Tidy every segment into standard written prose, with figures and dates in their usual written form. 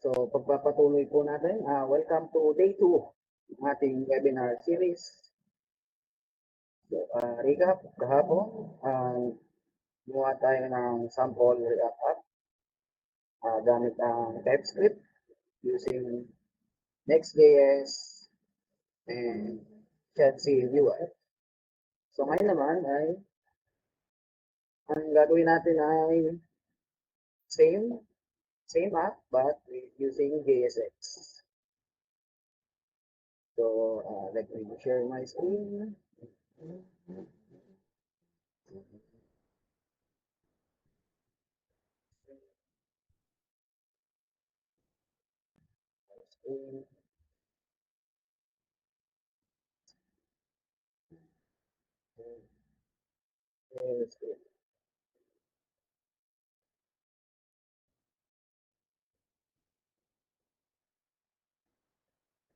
So, pagpapatuloy po natin, welcome to day 2 ng ating webinar series. So, recap, kahapon, gumawa tayo ng sample React app gamit ang TypeScript using Next.js and Shadcee UI. So, ngayon naman ay ang gagawin natin ay same app but using JSX. So, let me share my screen.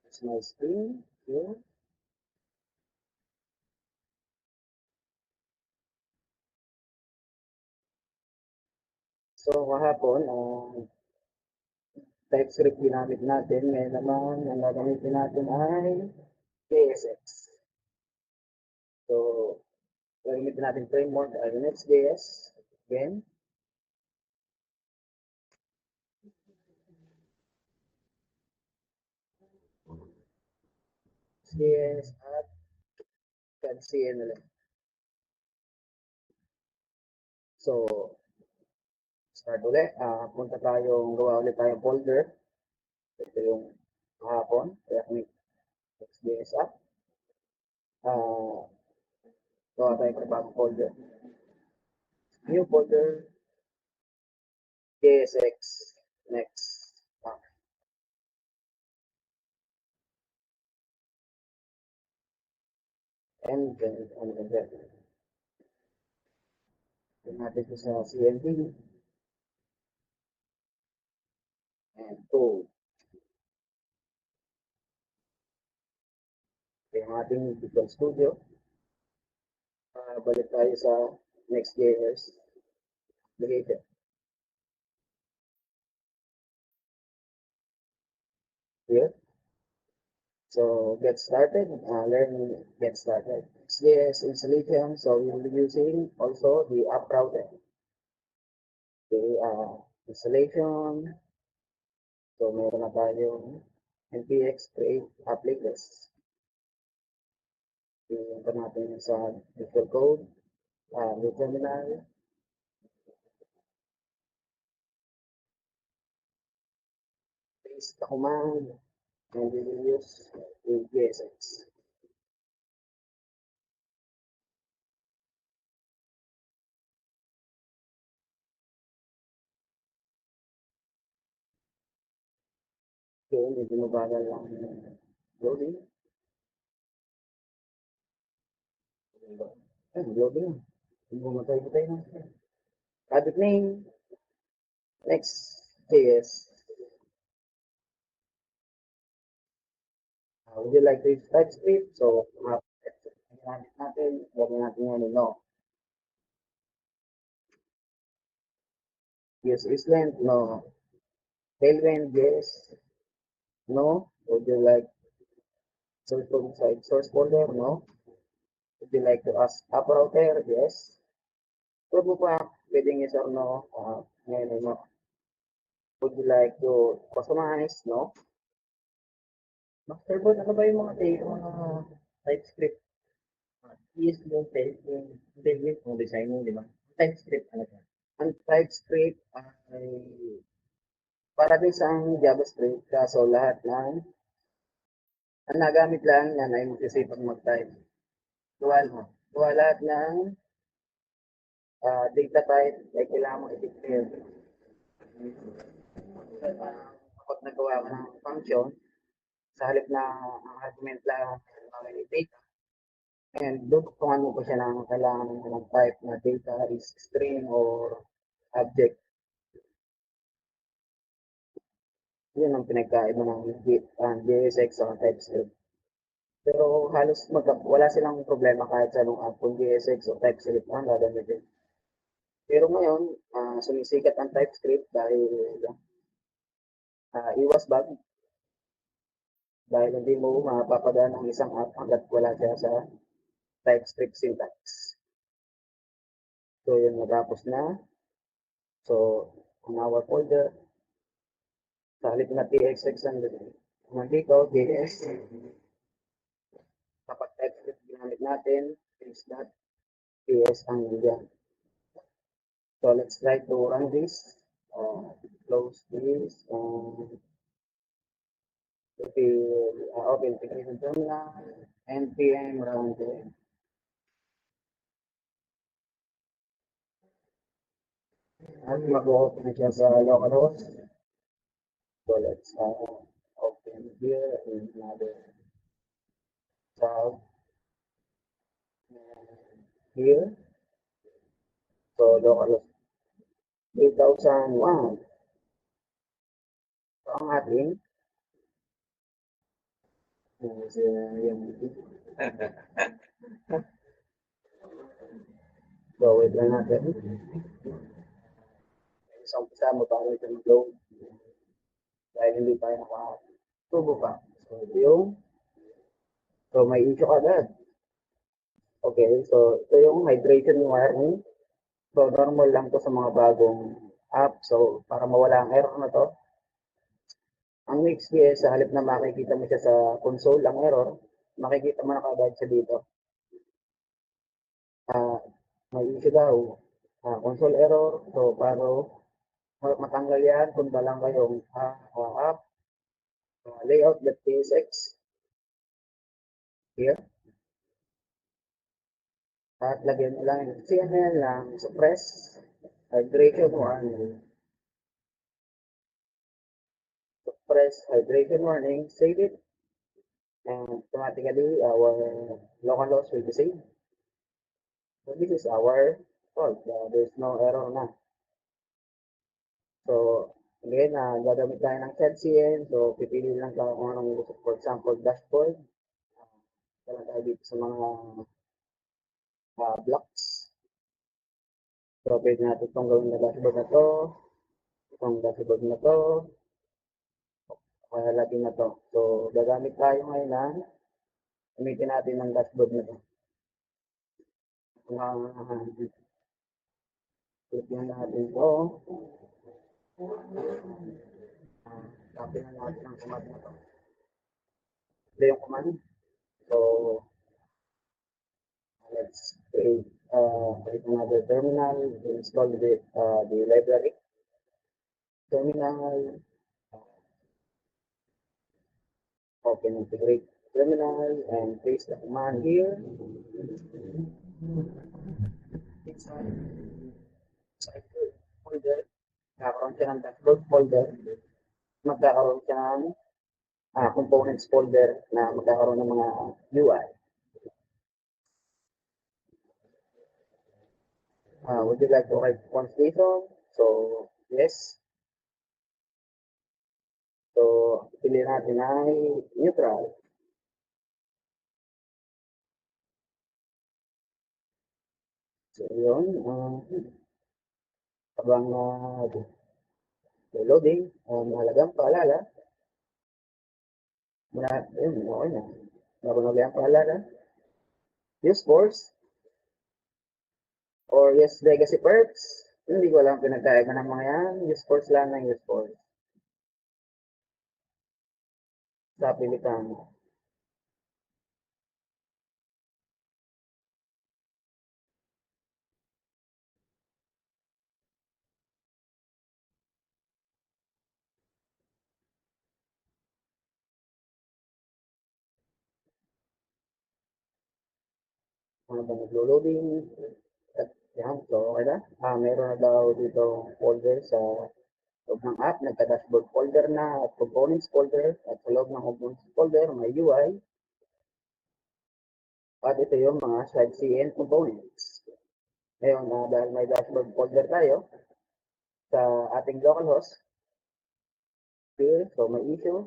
That's my screen here. So, kahapon, TypeScript ginamit natin. Ngayon naman, ang gagamitin natin ay JSX. So, gagamitin natin framework ay Next.js. Again. JS at CNLM. So, start ulit. Punta tayong gawa ulit tayong folder. Ito yung kahapon. Kaya kami Next.js app. Gawa tayong bagong folder. New folder. JSX. Next. And then. Natin ito sa CMD. And code. Yung ating Visual Studio. Balik tayo sa Next.js. Located. Here. So get started, learn get started. Next.js installation, so we will be using also the app router. The installation. So meron na tayong npx create applicants. Ito natin sa Visual Code, the terminal. Paste the command and we will use the JSX. Okay, medyo mabagal lang loading. Loading. Bumatay-butay na. Project name. Next.js. Would you like to use TypeScript? So, natin, gawin natin yan, no. Use Island, no. Tailwind, yes. No. Would you like search from side source folder? No. Would you like to ask app router? Yes. Pwede mo pa, pwedeng yes or no. Ngayon, no. Would you like to customize? No. Masterboard, ano ba yung mga TypeScript? Yes, yung Tailwind, yung design mo, di ba? TypeScript, ano ba? Ang TypeScript ay para din sa JavaScript, kaso lahat ng ang nagamit lang yan ay magsisipag mag-type. Gawa lahat ng data type ay kailangan mo i-declare. Kapag nagawa ka ng function, sa halip na ang argument lang ng data, and duduktungan mo pa siya ng kailangan ng type na data is string or object. Yun ang pinagkaiba ng JSX o TypeScript. Pero halos wala silang problema kahit sa anong app kung JSX o TypeScript ang gagamitin. Pero ngayon, sumisikat ang TypeScript dahil iwas bug dahil hindi mo mapapagaan ang isang app hanggat wala siya sa TypeScript syntax. So, yun, natapos na. So, on our folder, sa halip na TXX nandito, JS, kapag TypeScript ginamit natin, is.ts ang nandiyan. So, let's try to run this. Close this. If you open application terminal, npm run the at mag-open siya sa localhost. So let's open here in another tab. Here. So localhost 3001. So ang ating so wait lang natin. Sa umpisa mo paano ito mag-load dahil hindi tayo nakatubo pa. So ito yung may issue agad. Okay, so ito yung hydration warning. So normal lang to sa mga bagong app. So para mawala ang error na to, ang Next.js sa halip na makikita mo siya sa console ang error, makikita mo na kaagad siya dito. May issue daw, console error. So para matanggal yan, punta lang kayong app, layout.tsx here. At lagyan mo lang yung CML lang, suppress, hydration warning. Suppress hydration warning, save it, and automatically our localhost will be saved. So this is our fault. There's no error na. So again, gagamit tayo ng ZCN. So pipili lang tayo kung anong gusto. For example, dashboard. Kailan tayo dito sa mga blocks. So pwede natin itong gawin na dashboard na to. Itong dashboard na to. Kaya lagi na to. So gagamit tayo ngayon na gamitin natin ng dashboard na to. Click lang natin to. Copy na natin ang command na to. Ito yung command. So let's create another terminal, install the library. Terminal, open integrate terminal and paste the command here. Inside folder, magkakaroon siya ng dashboard folder, magkakaroon siya ng components folder na magkakaroon ng mga UI. Would you like to write translation? So, yes. So, pili natin ay neutral. So, yun. Habang loading, mahalagang paalala. Yun, okay na. Mahalagang paalala. Use force. Or yes, legacy perks. Hindi ko lang pinagkaiba ng mga yan. Use force lang ng use force. Sa pilitan. Ano ba naglo-loading? At yan, so okay na. Meron na daw dito folder sa loob ng app, nagka-dashboard folder na at components folder at sa loob ng components folder may UI at ito yung mga slide CN components. Ngayon, dahil may dashboard folder tayo sa ating localhost here, so may issue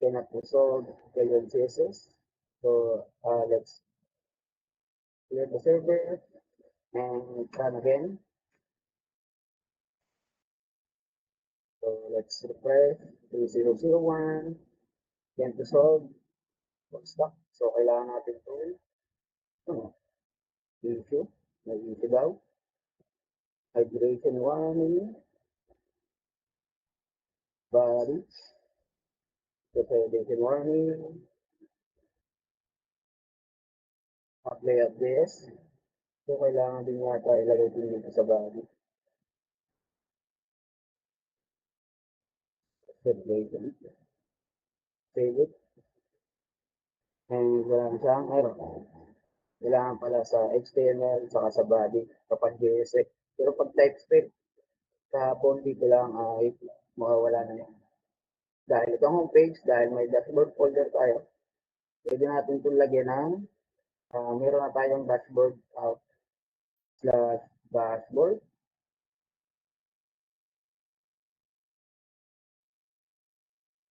cannot resolve failure CSS. So let's clear the server and run again. So let's refresh. 3001. Then to solve. Stuck. So, kailangan natin ito. Issue. May issue daw. Hydration warning. Body. Hydration warning. Apply of this. So, kailangan din yata ilagay din dito sa body. Hydration. Save it. And wala na siyang error. Kailangan pala sa HTML saka sa body kapag JSX. Pero pag TypeScript, kahapon dito lang ay mawawala na yan. Dahil itong homepage, dahil may dashboard folder tayo, pwede natin itong lagyan ng meron na tayong dashboard slash dashboard.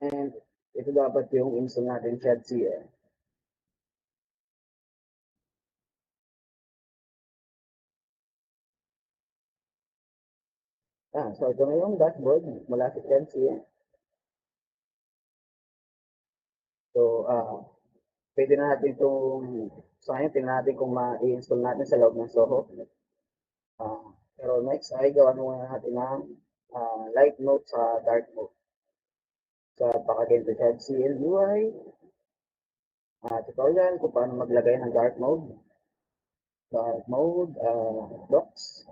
And ito dapat yung install natin CAD-CM. So ito na yung dashboard mula sa CAD-CM. So, pwede na natin itong, sa ngayon, tingnan natin kung ma-install natin sa loob ng Soho. Pero next ay gawa muna natin ng light mode sa dark mode. Sa pakagin sa CAD-CM UI, tutorial kung paano maglagay ng dark mode. Dark mode, docs.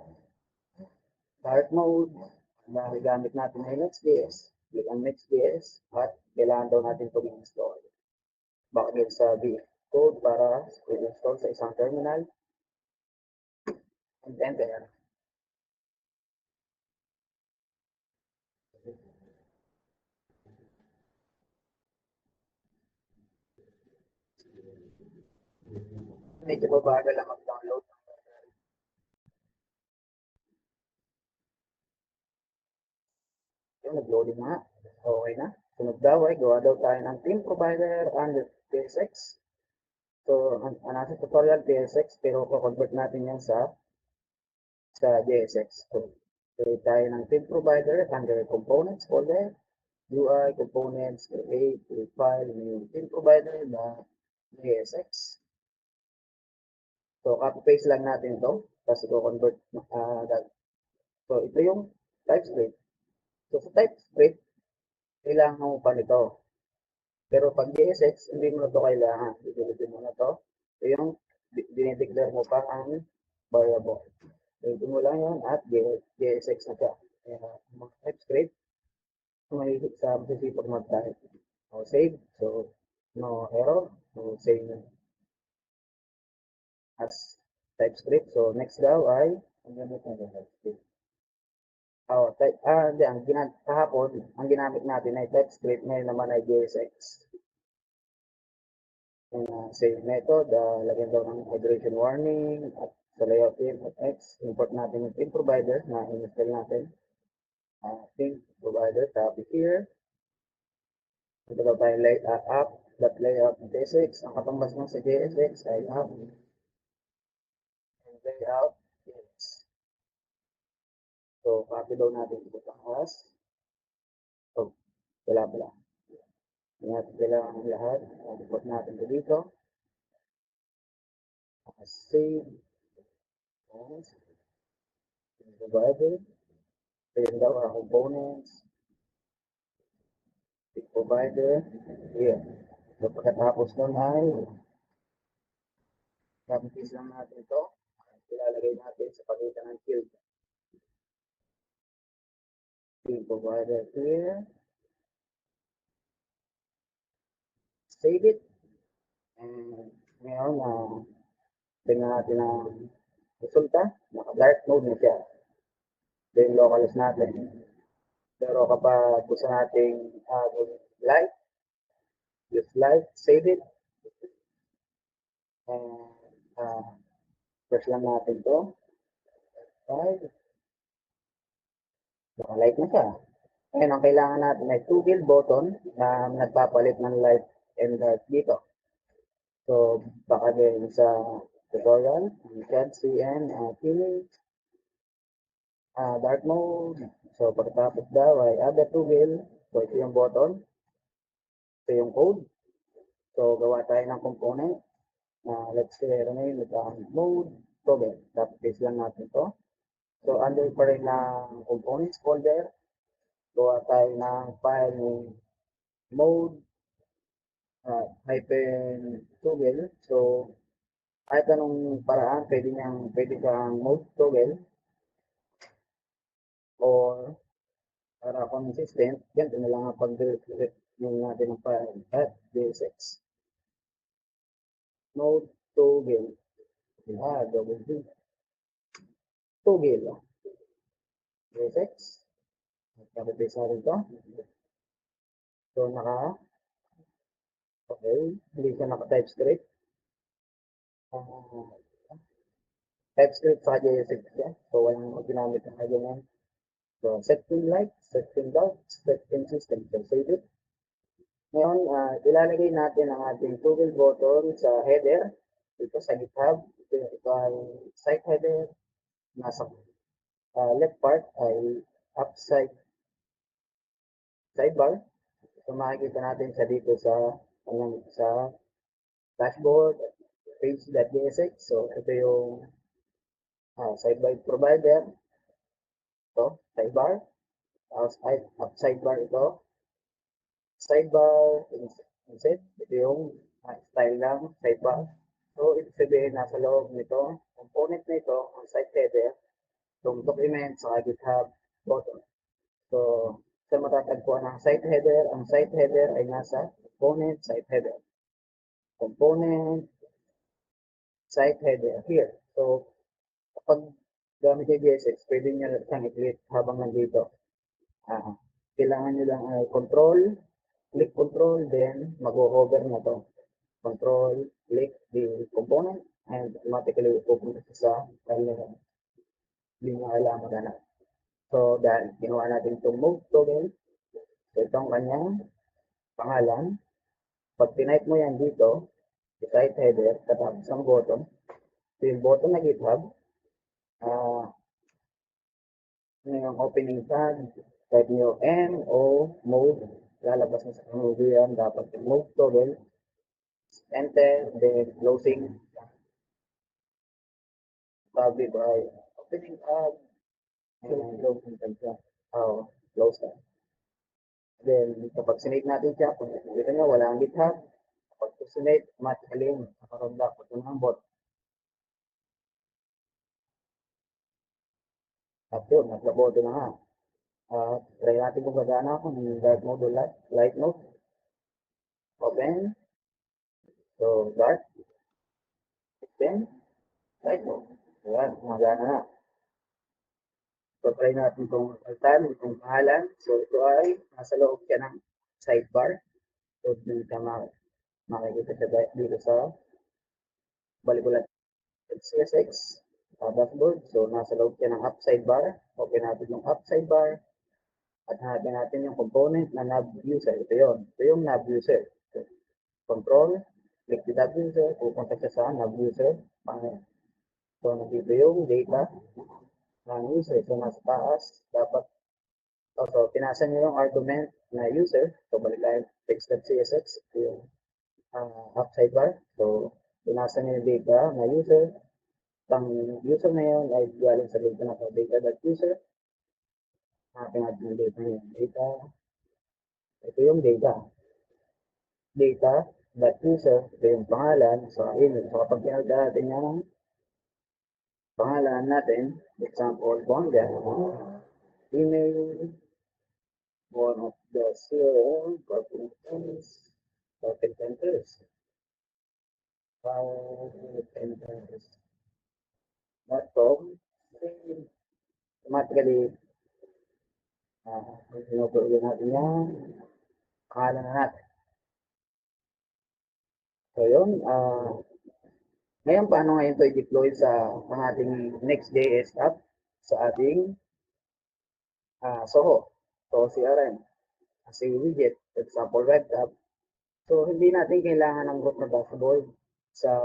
Dark mode, na gamit natin ay Next.js. Click ang Next.js at kailangan daw natin itong install. Bakit sa VS Code para i-install sa isang terminal. And enter. Medyo mabagal lang mag-download. Yung nag-loading na. Okay na. Sunod daw ay gawa daw tayo ng team provider under TSX. So, nasa tutorial TSX pero convert natin yan sa JSX. So, create tayo ng team provider under components folder, UI, components, create, file, new team provider na JSX. So, copy-paste lang natin ito. Tapos i-convert. So, ito yung TypeScript. So, sa TypeScript, kailangan mo pa nito. Pero pag JSX, hindi mo na ito kailangan. Dipilitin mo na ito. So, yung dinideclare mo pa ang variable. So, mo lang yan at JSX na siya. Kaya, mga TypeScript, mahilig sa masisipag mag-type. So, save. So, no error. So, save na. As TypeScript. So, next daw ay, ang gamit na TypeScript. Kahapon, ang ginamit natin ay TypeScript, ngayon naman ay JSX. Save method, lagyan daw ng hydration warning, at sa layout team at X, import natin yung team provider na install natin. Team provider, copy here. Ito daw tayo app.layout ng JSX. Ang katumbas mo sa JSX ay app and layout is. So, copy daw natin ito pangkas. So, wala pala. Hindi natin kailangan lahat. Import natin ito dito. Save. Provider. Save daw ang components. Provider. Here. So, pagkatapos nun ay copy-paste lang natin ito. Ilalagay natin sa pagitan ng field. Team provider here. Save it. And ngayon, tingnan natin ang resulta. Naka-dark mode na siya. Ito yung localhost natin. Pero kapag gusto nating light, use light, save it. And press lang natin ito. Naka-light na siya. Ngayon, ang kailangan natin ay toggle button na nagpapalit ng light and dark dito. So, baka din sa tutorial, CAD-CM, dark mode. So, pagkatapos daw ay add the toggle. So, ito yung button. Ito yung code. So, gawa tayo ng component. Let's say, rename it ang mode toggle. Tapos, paste lang natin to. So, under pa rin ng components folder, gawa tayo ng file ng mode hyphen toggle. So, kahit anong paraan, pwede kang mode toggle or para consistent, yan, na lang ang pag-delete yung natin ng file at dsx. Mode toggle. Double D. Toggle. dsx. Kapit-paste natin ito. So, okay, hindi siya naka-TypeScript. TypeScript sa JSX siya. So, walang ginamit na ganyan. So, set pin like, set pin out, set pin system. So, save it. Ngayon, ilalagay natin ang ating toggle button sa header. Ito sa GitHub. Ito ay site header. Nasa left part ay upside sidebar. So, makikita natin siya dito sa dashboard, page.jsx. So, ito yung sidebar provider. Ito, sidebar. Upside bar ito. Sidebar, insert. Ito yung style ng sidebar. So, ito sabihin nasa loob nito, component nito, ang site header, itong document sa GitHub button. So, sa matatagpuan ng site header, ang site header ay nasa component site header. Component site header here. So, kapag gamit yung JSX, pwede nyo lang i-click habang nandito. Kailangan nyo lang click control, then mag-hover na to. Control, click the component, and automatically pupunta sa kanya. Hindi mo kailangan maghanap. So, dahil ginawa natin itong move toggle, so itong kanyang pangalan. Pag tinype mo yan dito, site header, katapos ang button, so yung button na GitHub, yung opening tag, type nyo M o mode, lalabas mo sa move yan, dapat yung move toggle, enter, then closing tab by opening tab, and closing tab siya. Close tab. Then, kapag sinate natin siya, kung nakikita nyo, wala ang GitHub, kapag sinate, automatically, nakaroon dapat yung ang bot. At yun, naglaboto na nga. Try natin kung gagana ako ng dark mode o light mode. Open. So, dark. Then, light mode. Ayan, gumagana na. So, try natin kung altan, itong pangalan. So, ito ay nasa loob siya ng sidebar. So, dito makikita siya dito sa balikulat CSX dashboard. So, nasa loob siya ng up sidebar. Open natin yung up sidebar. At hanapin natin yung component na nav user. Ito yun. Ito yung nav user. So, control, click the nav user, pupunta siya sa nav user. So, nandito yung data ng user. So, nasa taas, dapat, so, pinasa nyo yung argument na user. So, balik tayo text.csx. Ito yung up sidebar. So, pinasa nyo yung data na user. Ang user na yun ay galing sa data na data.user. Hanapin natin yung data niya. Data. Ito yung data. Data.user. Ito yung pangalan. So, email. So, kapag pinagda natin yung pangalan natin, example, Bonga, email, one of the CRM, carpenters, automatically, pinupulog natin yung pangalan na natin. So, yun, ngayon, paano ngayon ito i-deploy sa ang ating Next.js app sa ating Soho, Soho CRM, as a widget, for example, web app. So, hindi natin kailangan ng root na dashboard sa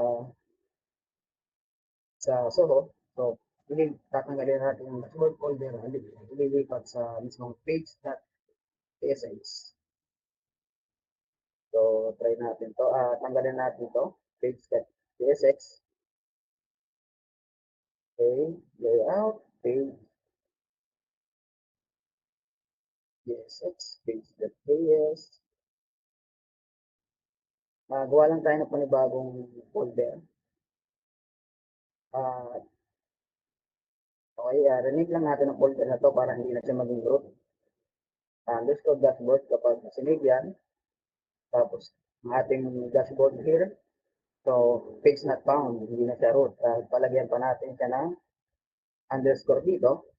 Soho. So, tatanggalin natin yung dashboard folder, ililipat sa mismong page.tsx. So, try natin to. Tanggalin natin to. Page.tsx. Okay. Layout. Page. tsx. Page.js. Gawa lang tayo ng panibagong folder. Okay, rinig lang natin ang folder na to para hindi na siya maging root. Underscore dashboard kapag sinave yan. Tapos, ang ating dashboard here. So, page not found, hindi na siya root. Palagyan pa natin siya ng underscore dito.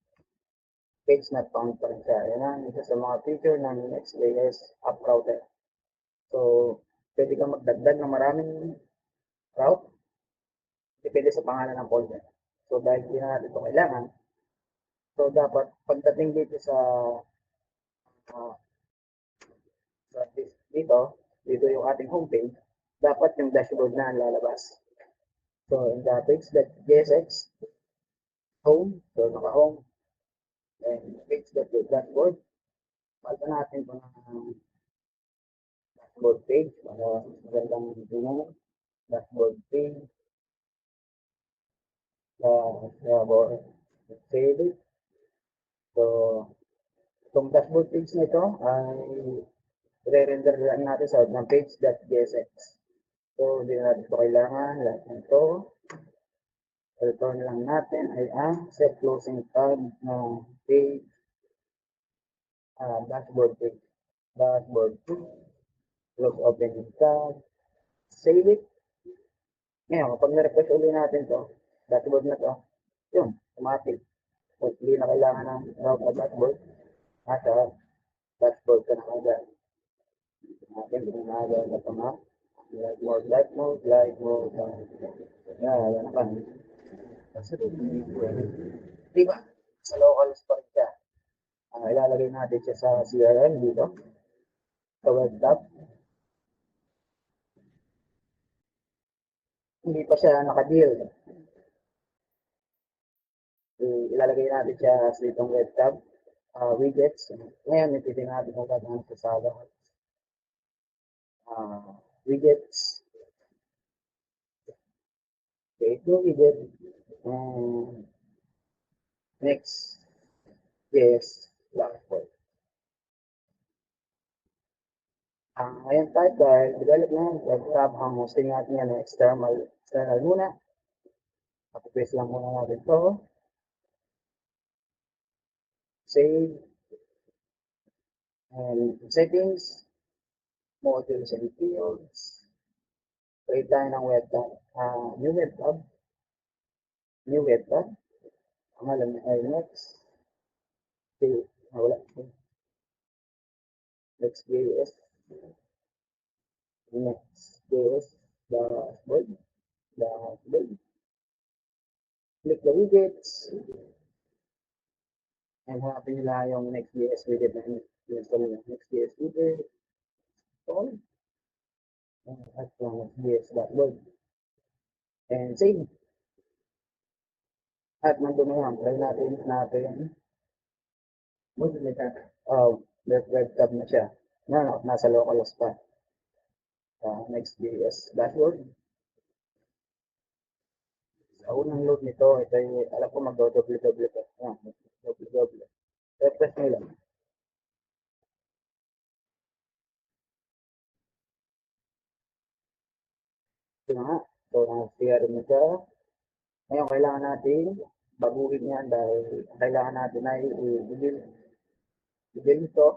Page not found pa rin siya. Yan ang isa sa mga feature ng Next.js app router. So, pwede kang magdagdag ng maraming route. Depende sa pangalan ng folder. So, dahil hindi na natin ito kailangan, so dapat pagdating dito sa dito yung ating homepage, dapat yung dashboard na ang lalabas. So, in the page.jsx home, so naka-home, and page.dashboard, palitan natin ito ng dashboard page, para magandang tingnan, dashboard page, save it. So, itong dashboard page nito ay i-render lang natin sa ng page.jsx. So, hindi natin ito kailangan. Lahat nito, return lang natin ay ang set closing tag ng page, dashboard page. Dashboard page, close opening tag, save it. Ngayon, kapag na-refresh ulit natin to, dashboard na to, yun, automatic. So, hindi na kailangan ng route na dashboard. Nasa dashboard ka na agad. Natin, ginagawa na ito nga. Light mode. Yan pa. Diba? Sa locals pa rin siya. Ilalagay natin siya sa CRM dito. Sa web tab. Hindi pa siya naka-deal. Ilalagay natin siya sa itong web tab. Widgets. Ngayon, ititin natin kung gagawin siya sa widgets. Okay, ito widget. Next. Yes. Dashboard. Ngayon tayo dahil development, web tab, ang hosting natin yan external muna. Copy-paste lang muna natin ito. Save. And settings, modules and fields. Create tayo ng web tab. New web tab. Ang alam ay next. Okay, wala. Next.js. Next.js. Dashboard. Click the widgets. And hanapin nila yung Next.js widget na install nyo. Next.js widget. Install. At yung Next.js dashboard. And save. At nandun na yan. Try natin. Web tab na siya. Nasa localhost pa. Next.js dashboard. Sa unang load nito, ito yung, alam ko mag-www to. www. Refresh nyo lang. Ito nga. So, nag-CRM na siya. Ngayon, kailangan natin baguhin yan dahil kailangan natin ay i-build ito.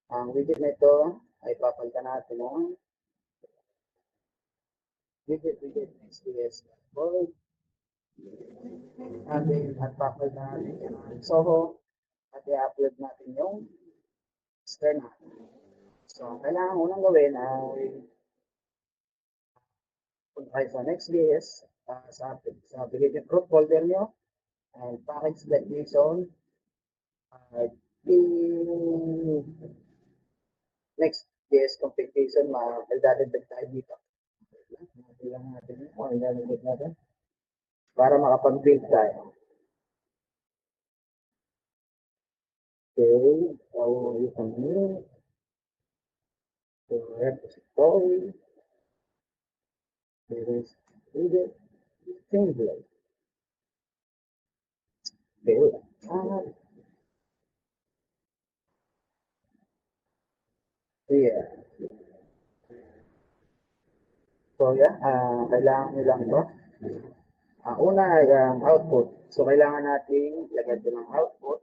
Ang widget na ito ay papalitan natin ng widget Next.js dashboard. At papalitan natin yung Soho at i-upload natin yung external. So, kailangan unang gawin ay punta kayo sa Next.js, sa application root folder nyo, and package.json, Next.js configuration, magdadagdag tayo dito. Natin lang natin. Idadagdag natin. para makapag-build tayo. Okay, so you can move the repository. There is needed template. Okay, yeah. So yeah, kailangan nyo lang ito. Ang una ay ang output. So kailangan natin lagyan ito ng output.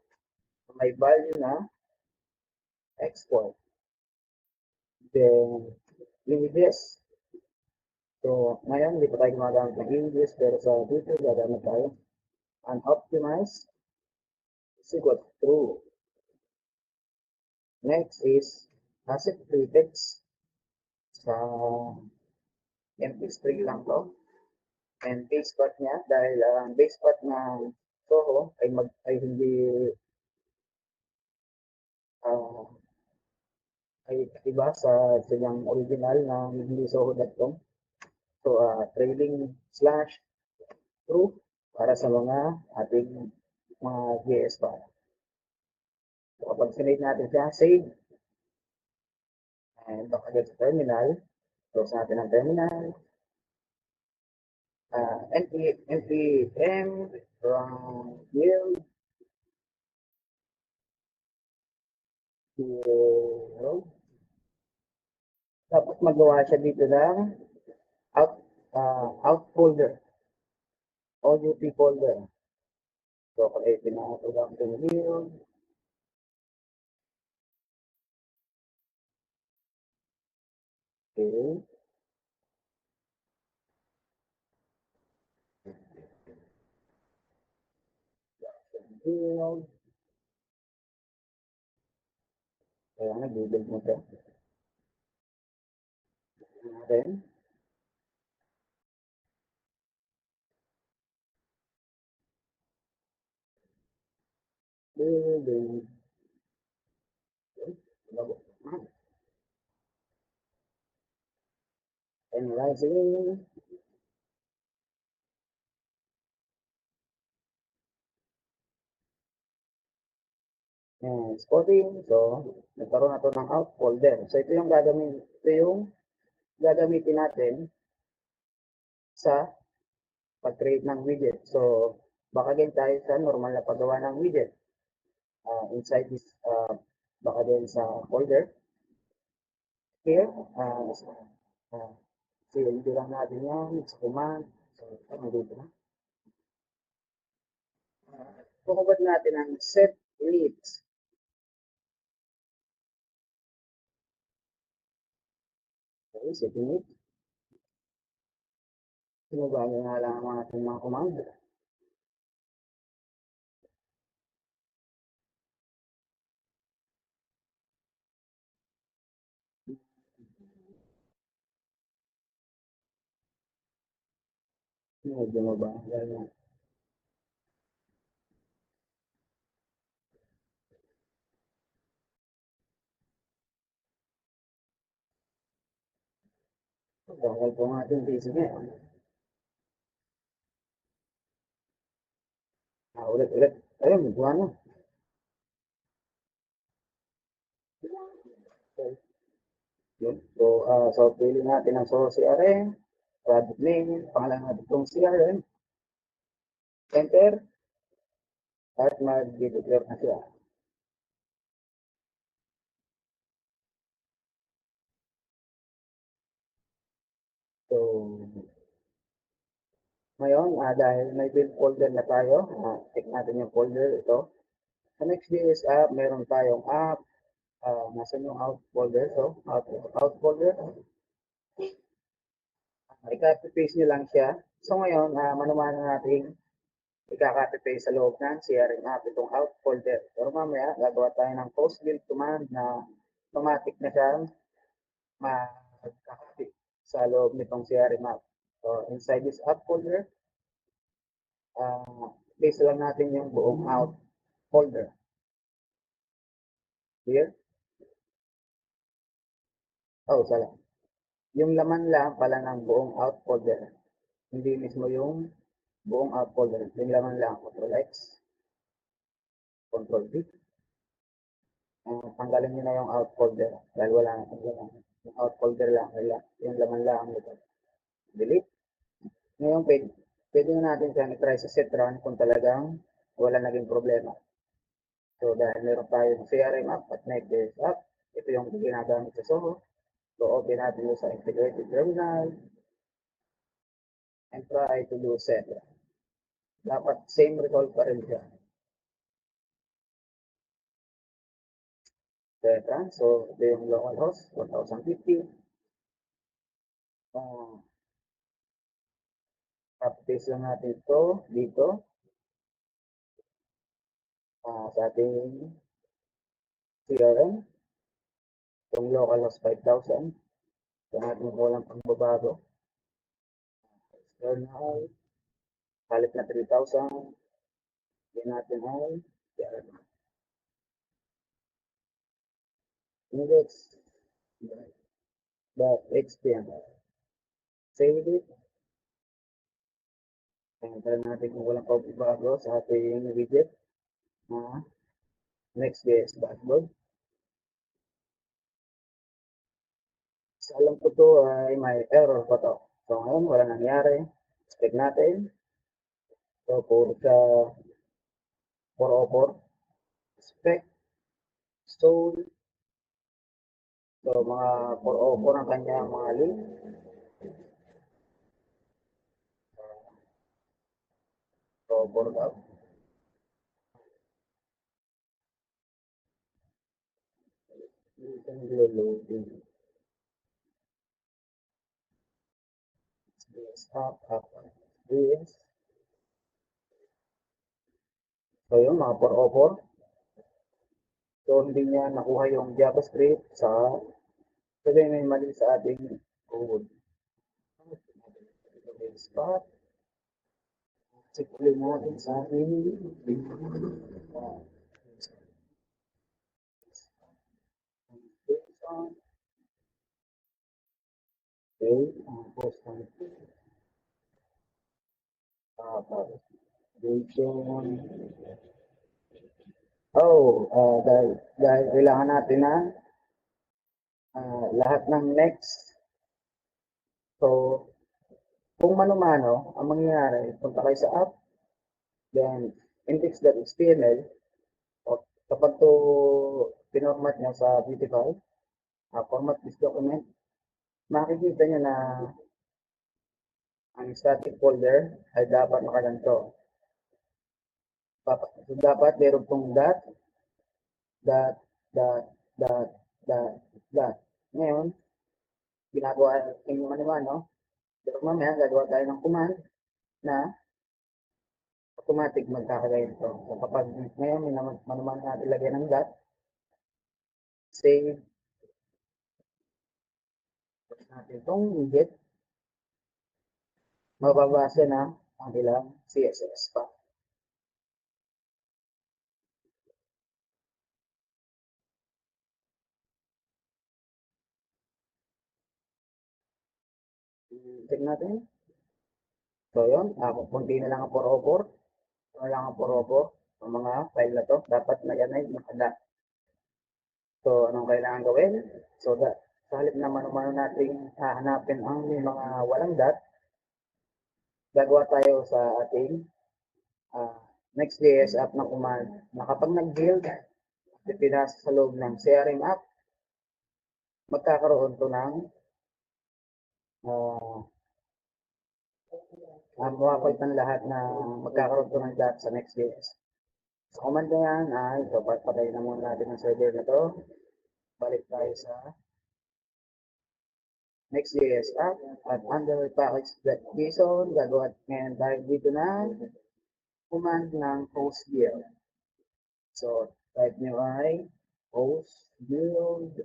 So, may value na export. Then images. So ngayon hindi pa tayo gumagamit ng images pero sa dito gagamit tayo. Unoptimized is equal to true. Next is asset prefix. Sa empty string lang to. And base path niya dahil ang base path na Soho ay hindi uh, ay iba sa kanyang original na hindi Soho.com. So trailing slash true para sa mga ating mga JS file. So kapag sinave natin siya, save. And baka sa terminal, close natin ang terminal. npm run build tapos magawa siya dito ng out folder, audio folder. So, kung pinaka-production build, okay. Build. Kaya nag-build mo siya. Then, building. Analyzing. And exporting. So, nagkaroon na ito ng out folder. So, ito yung gagamitin natin sa pag-create ng widget. So, baka din tayo sa normal na paggawa ng widget. Inside this, baka din sa folder. Here, CLD lang natin yan, sa command. So, dito na. Pukubad natin ang set init. Okay, set init. Sinubago nga lang ang ating mga command. Medyo mabagal na. Bakal po ang ating PC ngayon. Ulit. Ayun, buwa na. Okay. Yun. So, pili natin ang source CRM, project name, pangalan natin itong CRM, enter, at mag-declare na siya. So, ngayon, dahil may build folder na tayo, check natin yung folder ito. Sa Next.js app, meron tayong app, nasan yung out folder? So, out folder, i-copy-paste nyo lang siya. So, ngayon, manumano natin i-copy-paste sa loob ng CRM app itong out folder. Pero mamaya, gagawa tayo ng post build command na automatic na siyang mag-copy sa loob nitong CRM app. So, inside this app folder, paste lang natin yung buong out folder. Here. Oh, sala. Yung laman lang pala ng buong out folder. Hindi mismo yung buong app folder. Yung laman lang, Control X, Control V. Tanggalin nyo na yung out folder dahil wala na itong laman. Yung out folder lang, yung laman lang nito. Delete. Ngayon, pwede na natin siyang i-try sa set run kung talagang wala naging problema. So, dahil meron tayong CRM app at NetBase app, ito yung ginagamit sa Soho. So, open natin yung sa integrated terminal and try to do set run. Dapat same result pa rin siya. Set run. So, ito yung localhost, 1050. Copy-paste lang natin ito dito sa ating CRM. Itong localhost 5,000. Ito natin walang pagbabago. External. Kalit na 3,000. Yan natin ay CRM. Index. .html. Save it. Tingnan natin kung walang pagbabago sa ating widget na Next.js dashboard. Sa alam ko to ay may error pa to. So ngayon wala nangyari. Check natin. So puro sa 404 spec soul. So mga 404 ang kanyang mga link. So 4 daw. Loading. Up. This. So yun mga 404. So hindi niya nakuha yung JavaScript sa sabi may mali sa ating code. Start. Check ulit natin sa ating okay, post natin. Dahil kailangan natin na lahat ng next. So, kung mano-mano, ang mangyayari, punta kayo sa app, then index.html, kapag to pinormat nyo sa Beautify, format this document, makikita nyo na ang static folder ay dapat nakaganto. So, dapat meron pong dot. Ngayon, ginagawa yung mano-mano, pero mamaya gagawa tayo ng command na automatic magkakagaya ito. So kapag ngayon may mano-mano natin lagyan ng dot, save natin itong widget, mababasa na ang ilang CSS pa. Check natin. So yun, kunti na lang ang 404. Ano lang ang 404. Ang mga file na to, dapat na yan ay nakada. So, anong kailangan gawin? So, sa halip na mano-mano natin hahanapin ang mga walang dot, gagawa tayo sa ating Next.js app na command na kapag nag-build, pinasa sa loob ng CRM app, magkakaroon to ng mapapalitan lahat na magkakaroon to ng dot sa Next.js. Sa command na yan ay, so patayin na muna natin ang server na to. Balik tayo sa Next.js app at under package.json, gagawa ngayon tayo dito na command ng host build. So, type nyo ay host build.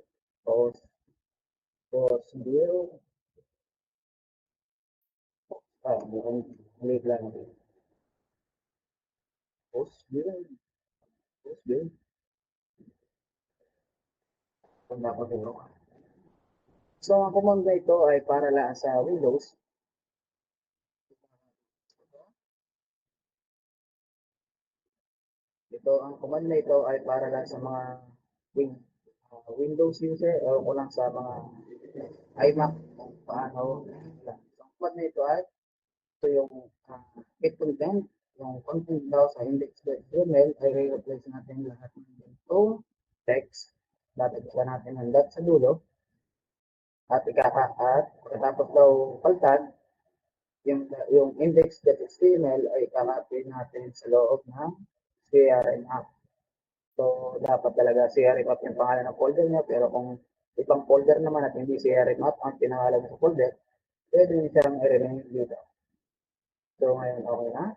Mukhang ulit lang. Host build. Kung dapat ito. So, ang command na ito ay para lang sa Windows. So, ang command na ito ay para lang sa mga Windows user o lang sa mga iMac kung paano. So, ang command na ito ay ito yung get content. Yung content daw sa index.html ay re-replace natin lahat ng ganitong text. Dadagdagan natin ang dot sa dulo at pagkatapos daw paltan, yung index.html ay kakapin natin sa loob ng CRM app. So, dapat talaga CRM app yung pangalan ng folder niya, pero kung ibang folder naman at hindi CRM app ang pinangalan sa folder, pwede nyo siyang i-rename dito. So, ngayon okay na.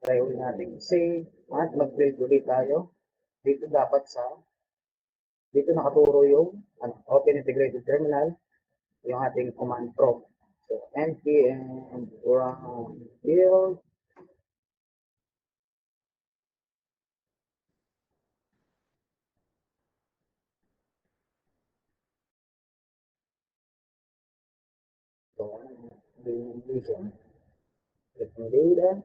Try ulit natin save at mag-build ulit tayo. Dito dapat dito nakaturo yung Open Integrated Terminal, yung ating command prompt. So, npm run build. So, vision. Click mo data.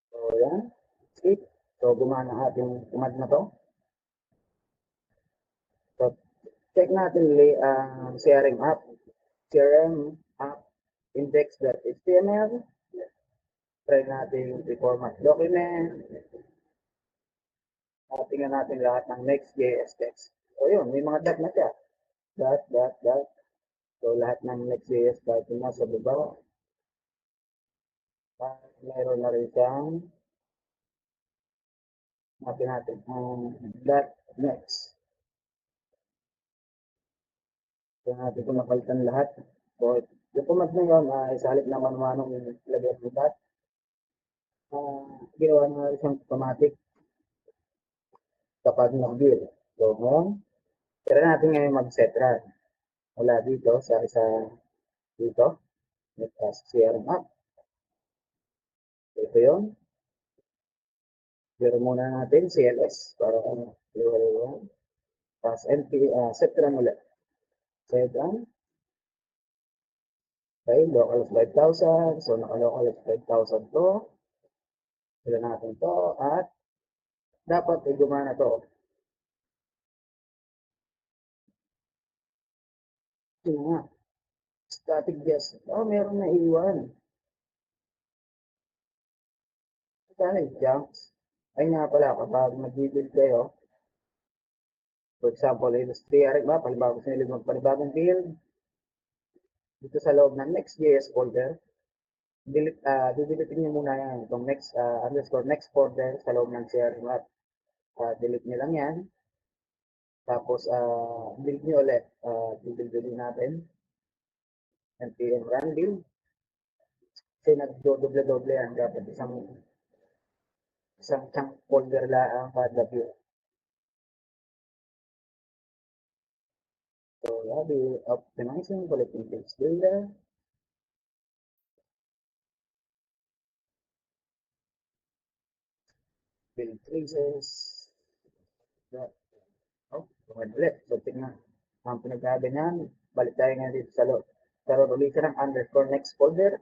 So, yan. Skip. So, gumana ating command na to. So, check natin ulit ang CRM app. CRM app index.html. Try natin i-format document. Tingnan natin lahat ng Next.js text. So, yun. May mga dot na siya. Dot, dot, dot. So, lahat ng Next.js dot na sa baba. At meron na rin siyang natin dot next. So, natin kung napalitan lahat. So, yung command na yun, sa halip na manumanong lagyan ng dot, ginawa na rin siyang automatic kapag nag-build. So, ngayon, tira natin ngayon mag-set run. Mula dito sa isa dito, CRM app. So, ito yun. Pero muna natin CLS para ano, tapos set run ulit. Set run. Okay, local 5,000. So, naka-local 5,000 to. Sila natin to. At dapat ay gumana to. Sino nga? Static guest. Oh, meron na iwan. Sana jumps. Ay nga pala, kapag mag-build kayo, for example, CRM map, halimbawa gusto nila magpanibagong build, dito sa loob ng Next.js folder, delete nyo muna yan, itong next folder sa loob ng CRM map. Delete nyo lang yan. Tapos, build nyo ulit. Build natin. npm run build. Kasi nagdodoble-doble yan. Dapat isang chunk folder lang kada build. So, be optimizing collecting text data. Build traces. Oh, ulit. So, tignan. Ang pinagkaganyan, balik tayo nga dito sa loob. Karoon ulit ka ng underscore next folder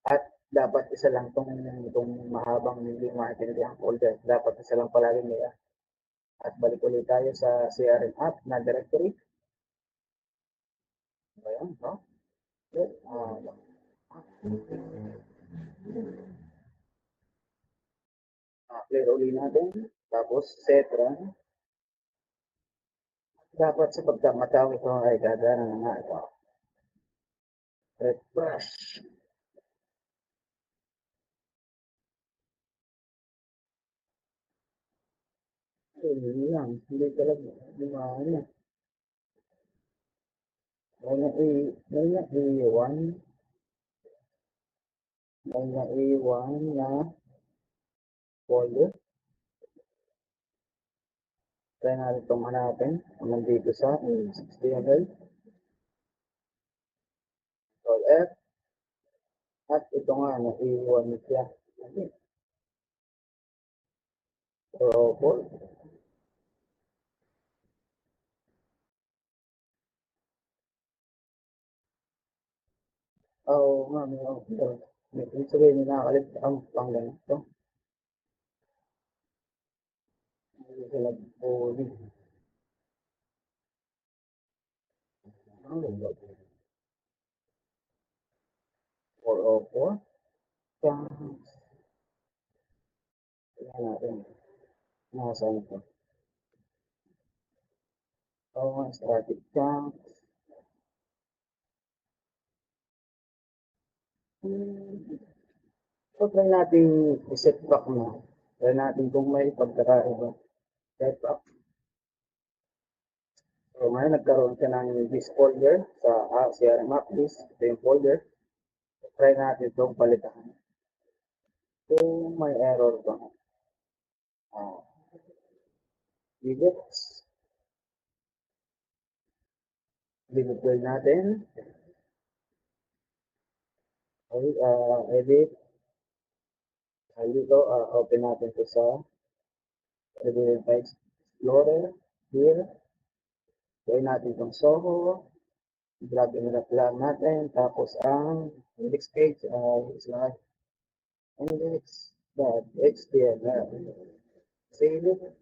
at dapat isa lang itong mahabang hindi maintindihan folder. Dapat isa lang palagi nila. At balik ulit tayo sa CRM app na directory. Ayan, no? Okay. Clear ulit natin. Tapos set run. Dapat sa pagkamataw ito ay gagana na nga ito. Refresh. Hindi lang. Hindi talaga. Lumana. May na A1. May na A1 na folder. Try natin itong hanapin. Nandito sa HTML. Control F. At ito nga na A1 siya. So, Oo nga, may offer. Ibig sabihin, may nakakalit ang pang ganito. Hindi sila huli. Ang ganda. 404. Chance. Tingnan natin. Nasaan ito? Oo nga, static chance. So, try natin i-set back na. Try natin kung may pagkakaiba. Set back. So, ngayon nagkaroon siya ng this folder sa CRM app list. Ito yung folder. Try natin itong palitan. Kung may error ba. Uh, Digits. Dideploy natin. Okay, edit. Dito, open natin ito sa Reveal Files Explorer. Here. Gawin natin itong Soho. Drag and drop lang natin. Tapos ang index page ay slide index.html. Save it.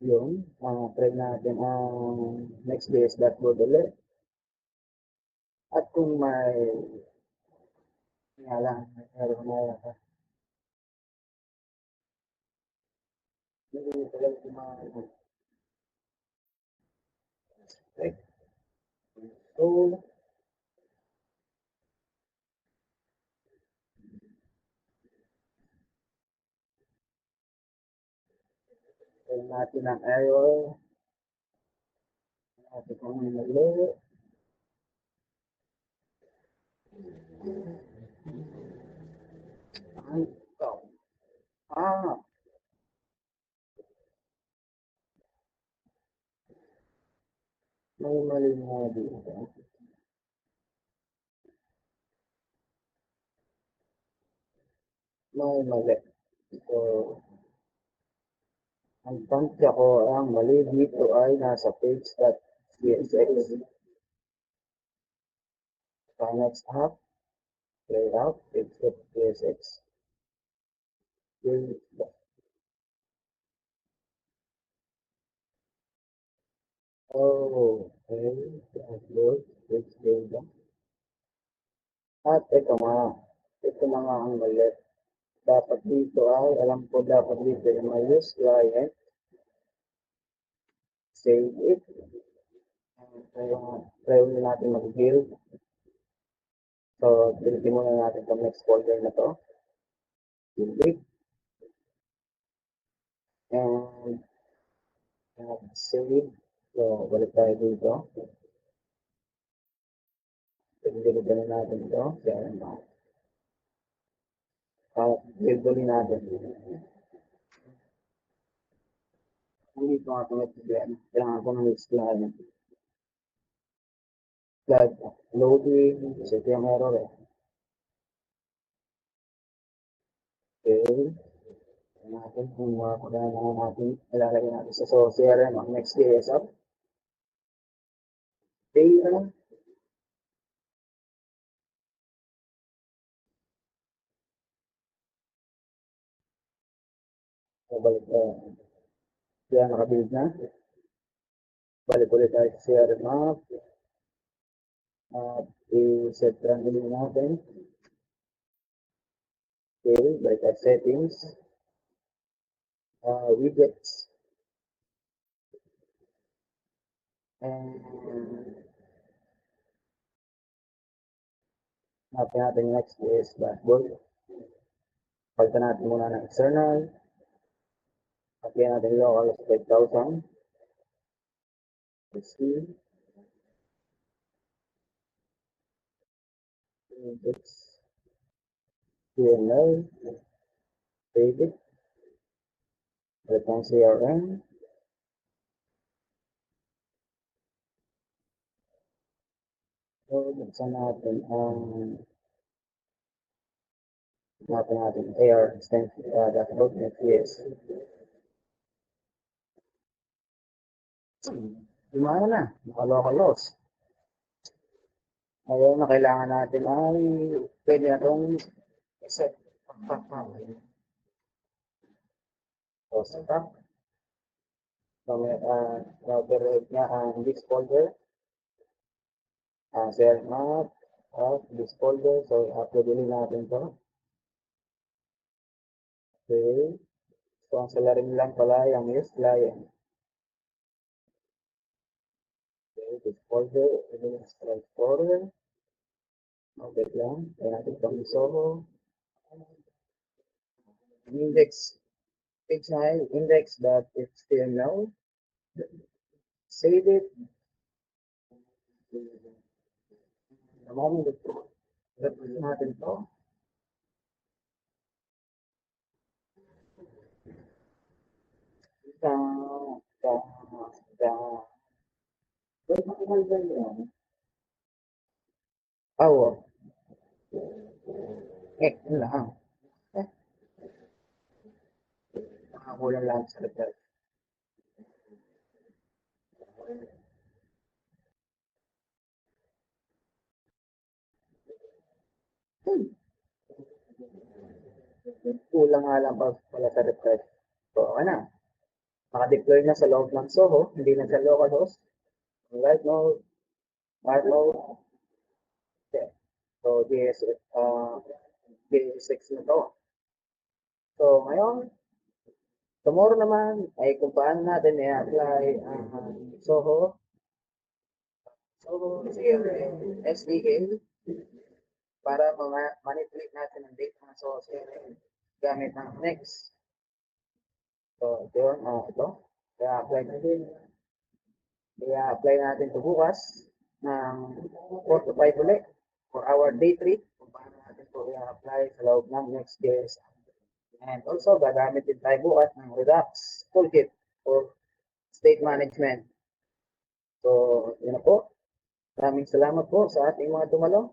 Yun. Try natin ang nextjs.code ulit. At kung may nga lang, meron na hindi talaga kumain. Okay. So, try natin ang error. Natin kung may mali. Ay, ikaw. May mali nga dito. May mali. So, ang tansya ko, ang mali dito ay nasa page.csx. Sa next app, play out, page.csx. Oh, okay. Upload, page data. At ito na nga ang mali. Dapat dito ay, alam ko dapat dito ay may use client. Save it. Try natin mag-build. So, pilitin muna natin itong next folder na to. Delete. And save. So, balik tayo dito. Delete na natin ito. Build ulit natin. Hindi ko nga ito kailangan ko ng next client. Flag loading. Kasi ito yung error eh. Okay. Natin kung makakuha na natin, ilalagay natin sa CRM ang Next.js app. Data. So, balik tayo. Kaya nakabuild na. Balik ulit tayo sa CRM app. At i-set run ulit natin. Okay, balik tayo settings. Widgets. And natin natin Next.js dashboard. Palitan natin muna ng external. Pagyan natin local 5,000. Let's see. Index. HTML. Save it. Balik ang CRM. So, buksan natin ang natin AR extension dashboard Next.js. Gumana na, nakalokalos. Ngayon na kailangan natin ay pwede na itong set. So, stop. So, may na-override niya ang this folder. Share map of this folder. So, upload ulit natin to. Okay. So, ang salarin lang pala yung use client. Okay, this folder. Ito yung strike folder. Okay lang. Kaya natin itong isoho. Index. Page 9. Index.html. Save it. The moment that natin to. Oh, yun lang. Nakakulang lang sa record. Kulang nga lang pala sa refresh. So, okay na. Naka-deploy na sa loob ng Soho, hindi na sa localhost. Right mode, smart mode. Okay. So, DS6 na to. So, ngayon, tomorrow naman ay kung paano natin i-apply ang Soho. Soho CRM SDK para manipulate natin ang data ng Soho CRM gamit ng Next. So, ito. I-apply natin ito bukas ng 4 to 5 ulit for our day 3 kung paano natin ito i-apply sa loob ng Next.js. And also, gagamit din tayo bukas ng Redux toolkit for state management. So, yun na po. Maraming salamat po sa ating mga dumalo.